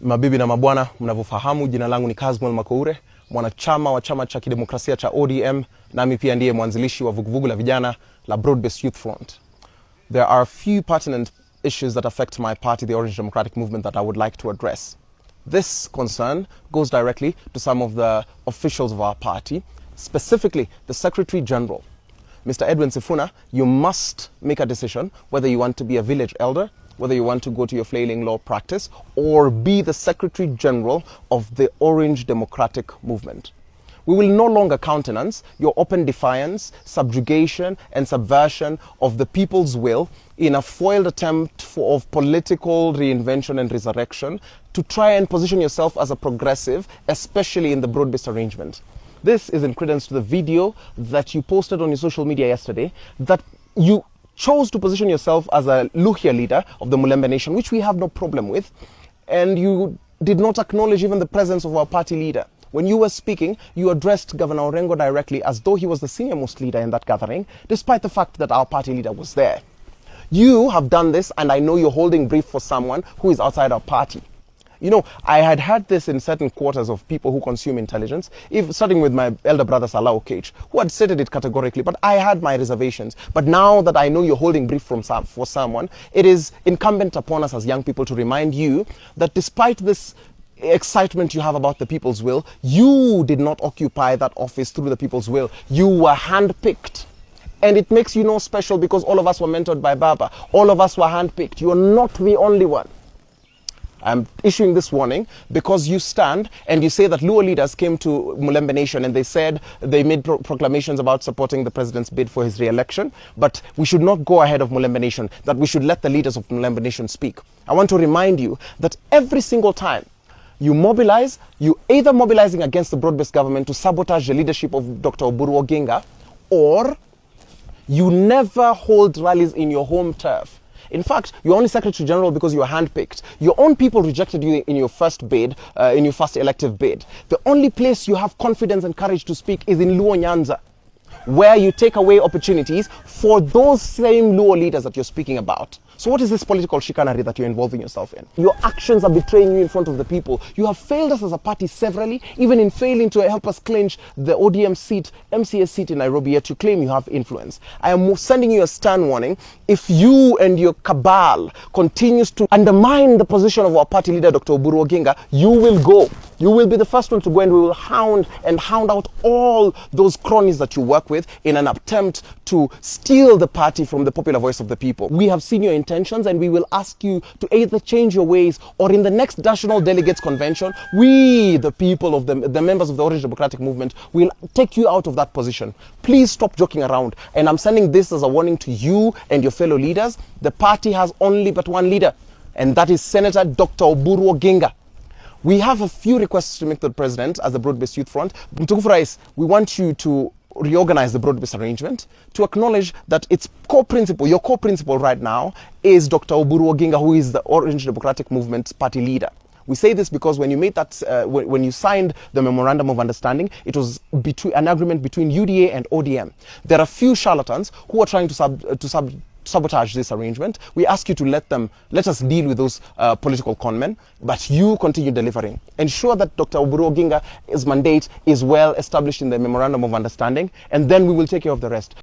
Mabibi na mabwana, mnavyofahamu jina langu ni Kasamueli, mwanachama wa chama cha kidemokrasia cha ODM, nami pia ndiye mwanzilishi wa vuguvugu la vijana la Broad-Based Youth Front. There are a few pertinent issues that affect my party, the Orange Democratic Movement, that I would like to address. This concern goes directly to some of the officials of our party, specifically the Secretary General. Mr. Sifuna, you must make a decision whether you want to be a village elder, whether you want to go to your flailing law practice, or be the Secretary General of the Orange Democratic Movement. We will no longer countenance your open defiance, subjugation, and subversion of the people's will in a foiled attempt of political reinvention and resurrection to try and position yourself as a progressive, especially in the broad-based arrangement. This is in credence to the video that you posted on your social media yesterday, that you chose to position yourself as a Luhya leader of the Mulembe Nation, which we have no problem with, and you did not acknowledge even the presence of our party leader. When you were speaking, you addressed Governor Orengo directly as though he was the senior-most leader in that gathering, despite the fact that our party leader was there. You have done this, and I know you're holding brief for someone who is outside our party. You know, I had heard this in certain quarters of people who consume intelligence, starting with my elder brother Salah Okech, who had stated it categorically, but I had my reservations. But now that I know you're holding brief for someone, it is incumbent upon us as young people to remind you that despite this excitement you have about the people's will, you did not occupy that office through the people's will. You were handpicked. And it makes you no special because all of us were mentored by Baba. All of us were handpicked. You are not the only one. I'm issuing this warning because you stand and you say that Luo leaders came to Mulembe Nation and they said they made proclamations about supporting the president's bid for his re-election, but we should not go ahead of Mulembe Nation, that we should let the leaders of Mulembe Nation speak. I want to remind you that every single time you mobilize, you either mobilizing against the broad-based government to sabotage the leadership of Dr. Oburu Oginga, or you never hold rallies in your home turf. In fact, you're only Secretary General because you were handpicked. Your own people rejected you in your first bid, in your first elective bid. The only place you have confidence and courage to speak is in Luo Nyanza, where you take away opportunities for those same Luo leaders that you're speaking about. So what is this political chicanery that you're involving yourself in? Your actions are betraying you in front of the people. You have failed us as a party severally, even in failing to help us clinch the ODM seat, MCA seat in Nairobi, yet you claim you have influence. I am sending you a stern warning. If you and your cabal continues to undermine the position of our party leader, Dr. Oburu Oginga, you will go. You will be the first one to go, and we will hound out all those cronies that you work with in an attempt to steal the party from the popular voice of the people. We have seen your intentions, and we will ask you to either change your ways, or in the next National Delegates Convention, we, the people of the members of the Orange Democratic Movement, will take you out of that position. Please stop joking around. And I'm sending this as a warning to you and your fellow leaders. The party has only but one leader, and that is Senator Dr. Oburu Oginga. We have a few requests to make to the president as the Broad-Based Youth Front. Mtukufu Rais, we want you to reorganize the broad-based arrangement, to acknowledge that its core principle, your core principle right now, is Dr. Oburu Oginga, who is the Orange Democratic Movement's party leader. We say this because when you made that, when you signed the memorandum of understanding, it was an agreement between UDA and ODM. There are few charlatans who are trying to sabotage this arrangement. We ask you to let us deal with those political conmen, but you continue delivering. Ensure that Dr. Oburu Oginga's mandate is well established in the memorandum of understanding, and then we will take care of the rest.